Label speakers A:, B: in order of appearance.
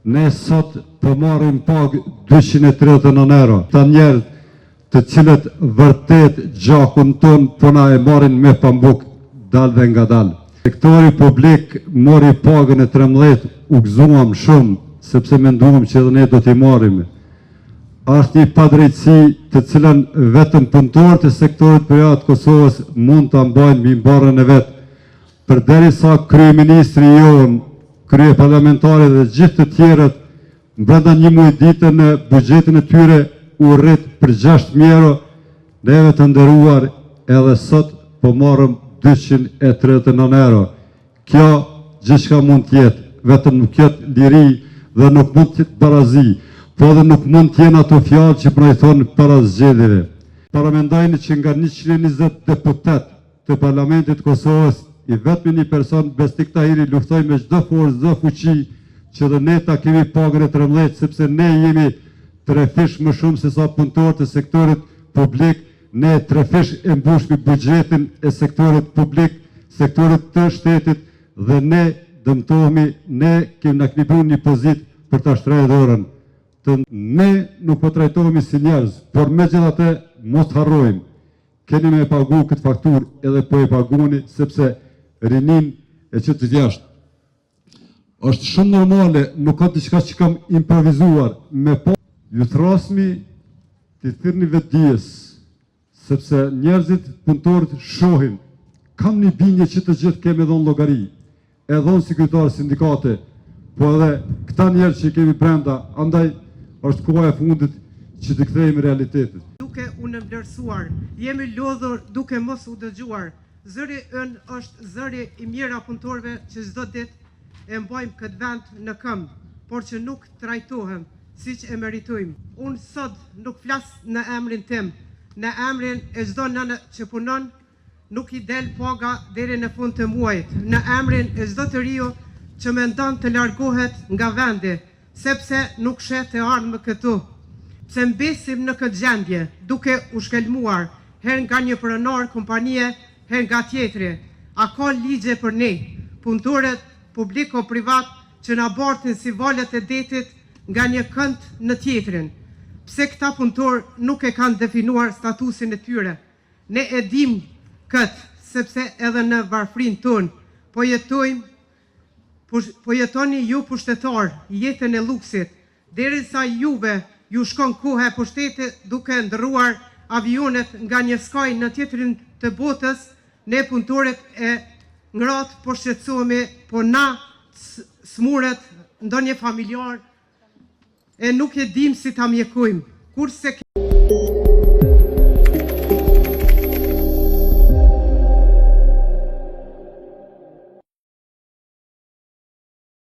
A: Ne sot po marrim pagë 239 euro. Ta njerëz të cilët vërtet gjakun ton po na e marrin me pambuk dal dhe nga dal. Sektori publik mori pagën e 13, u gëzuam shumë, sepse menduam që edhe ne do t'i marrim. Është një padrejtësi të cilën vetëm punëtorët e sektorit privat Kosovës mund ta mbajnë mbi barrën e vet. Përderisa kryeministri jon, kryeparlamentari dhe gjithë të tjerët brenda një muaj ditë në buxhetin e tyre u rrit për 6.000 euro, neve të nderuar edhe sot po marrëm 239 euro. Kjo gjithçka mund të jetë, vetëm nuk jetë liri dhe nuk mund të jetë barazi, po edhe nuk mund të jenë ato fjalë që po i thonë para zgjedhjeve. Paramendojnë që nga 120 deputet të Parlamentit të Kosovës, i vetëm një person, Besnik Tahiri, luftoi me çdo forcë, çdo fuqi që dhe ne ta kemi pagën e 13, sepse ne jemi 3 fish më shumë se sa punëtorët e sektorit publik. Ne 3 fish e mbushmi buxhetin e sektorit publik, sektorit të shtetit, dhe ne dëmtohemi, ne kemi bërë një pozitë për ta shtrejë dorën. Ne nuk po trajtohemi si njerëz, por megjithatë mos harrojmë, keni me pagu këtë fakturë edhe po e paguani, sepse rinin e që të jashtë. Është shumë normale, nuk ka diçka që kam improvizuar me po. Ju thrasmi të thirrni vetdijes, sepse njerëzit, punëtorët shohin. Kam një bindje që të gjithë kemi dhënë llogari, e dhënë si kryetar sindikate, po edhe këta njerëz që kemi brenda, andaj është koha e fundit që të kthehemi realitetit.
B: Duke u nënvlerësuar, jemi lodhur duke mos u dëgjuar. Zëri ynë është zëri i mira punëtorëve që çdo ditë e mbajmë këtë vend në këmbë, por që nuk trajtohem siç e meritojmë. Unë sot nuk flas në emrin tim, në emrin e çdo nënë që punon, nuk i del paga deri në fund të muajit, në emrin e çdo të riu që mendon të largohet nga vendi, sepse nuk shet të ardhmë këtu. Pse mbesim në këtë gjendje, duke u shkelmuar, her nga një pronar kompanie, her nga tjetri. A ka ligje për ne, punëtorët publiko-privat, që na bartin si valet e detit nga një kënd në tjetrin? Pse këta punëtor nuk e kanë definuar statusin e tyre? Ne e dim këtë, sepse edhe në varfrin tonë po jetoni ju pushtetar jetën e luksit, derisa juve ju shkon koha e pushtetit duke ndërruar avionet nga një skaj në tjetrin të botës. Ne punëtorët e ngrat po shqetësohemi, po na smuret ndonjë familjar e nuk e dim si ta mjekojmë. Kurse